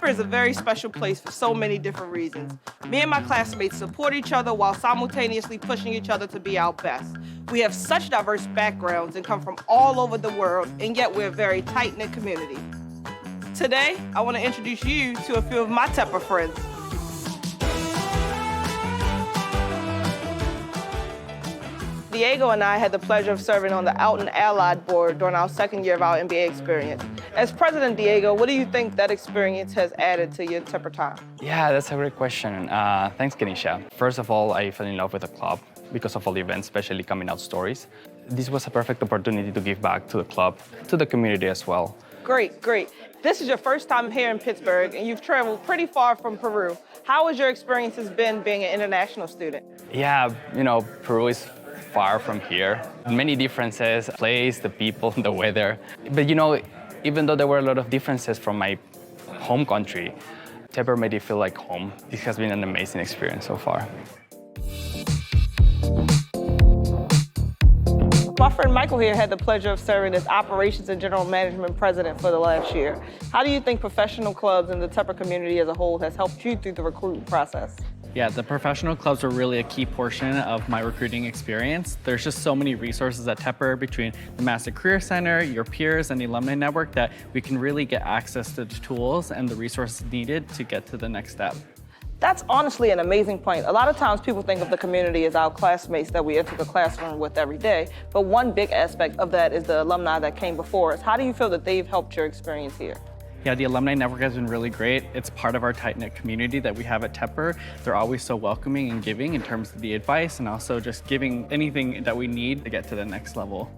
Tepper is a very special place for so many different reasons. Me and my classmates support each other while simultaneously pushing each other to be our best. We have such diverse backgrounds and come from all over the world, and yet we're a very tight-knit community. Today, I want to introduce you to a few of my Tepper friends. Diego and I had the pleasure of serving on the Out and Allied board during our second year of our MBA experience. As president, Diego, what do you think that experience has added to your Tepper time? Yeah, that's a great question. Thanks, Kneisha. First of all, I fell in love with the club because of all the events, especially coming out stories. This was a perfect opportunity to give back to the club, to the community as well. Great, great. This is your first time here in Pittsburgh, and you've traveled pretty far from Peru. How has your experiences been being an international student? Yeah, Peru is far from here. Many differences, place, the people, the weather. But even though there were a lot of differences from my home country, Tepper made it feel like home. This has been an amazing experience so far. My friend Michael here had the pleasure of serving as Operations and General Management President for the last year. How do you think professional clubs and the Tepper community as a whole has helped you through the recruiting process? Yeah, the professional clubs are really a key portion of my recruiting experience. There's just so many resources at Tepper between the Master Career Center, your peers, and the alumni network that we can really get access to the tools and the resources needed to get to the next step. That's honestly an amazing point. A lot of times people think of the community as our classmates that we enter the classroom with every day, but one big aspect of that is the alumni that came before us. How do you feel that they've helped your experience here? Yeah, the alumni network has been really great. It's part of our tight-knit community that we have at Tepper. They're always so welcoming and giving in terms of the advice and also just giving anything that we need to get to the next level.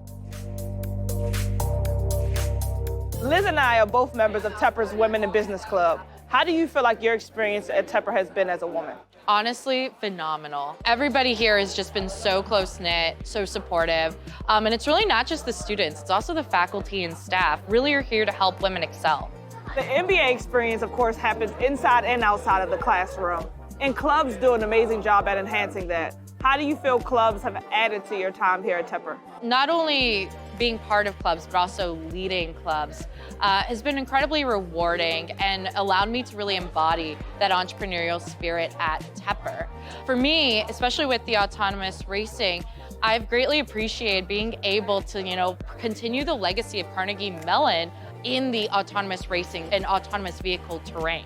Liz and I are both members of Tepper's Women in Business Club. How do you feel like your experience at Tepper has been as a woman? Honestly, phenomenal. Everybody here has just been so close-knit, so supportive. And it's really not just the students, it's also the faculty and staff. Really are here to help women excel. The MBA experience, of course, happens inside and outside of the classroom. And clubs do an amazing job at enhancing that. How do you feel clubs have added to your time here at Tepper? Not only being part of clubs, but also leading clubs has been incredibly rewarding and allowed me to really embody that entrepreneurial spirit at Tepper. For me, especially with the autonomous racing, I've greatly appreciated being able to, continue the legacy of Carnegie Mellon in the autonomous racing and autonomous vehicle terrain.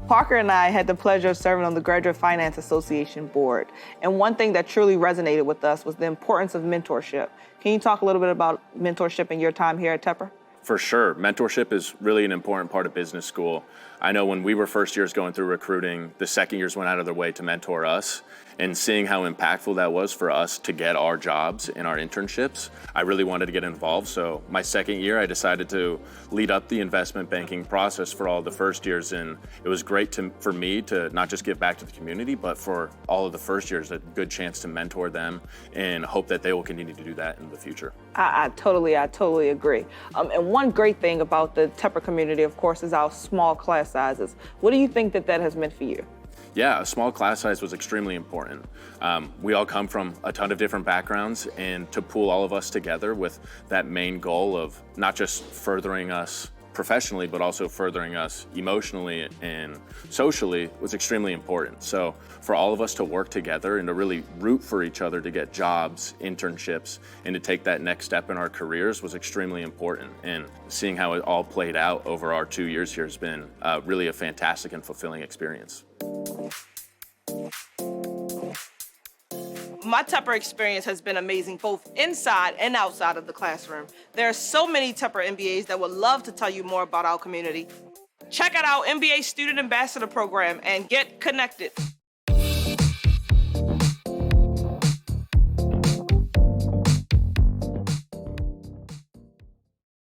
Parker and I had the pleasure of serving on the Graduate Finance Association board. And one thing that truly resonated with us was the importance of mentorship. Can you talk a little bit about mentorship in your time here at Tepper? For sure. Mentorship is really an important part of business school. I know when we were first years going through recruiting, the second years went out of their way to mentor us, and seeing how impactful that was for us to get our jobs and our internships, I really wanted to get involved. So my second year, I decided to lead up the investment banking process for all the first years, and it was great for me to not just give back to the community, but for all of the first years, a good chance to mentor them and hope that they will continue to do that in the future. I totally agree. And one great thing about the Tepper community, of course, is our small class sizes. What do you think that has meant for you? Yeah, a small class size was extremely important. We all come from a ton of different backgrounds, and to pool all of us together with that main goal of not just furthering us professionally, but also furthering us emotionally and socially was extremely important. So for all of us to work together and to really root for each other to get jobs, internships, and to take that next step in our careers was extremely important. And seeing how it all played out over our 2 years here has been really a fantastic and fulfilling experience. My Tepper experience has been amazing, both inside and outside of the classroom. There are so many Tepper MBAs that would love to tell you more about our community. Check out our MBA Student Ambassador Program and get connected.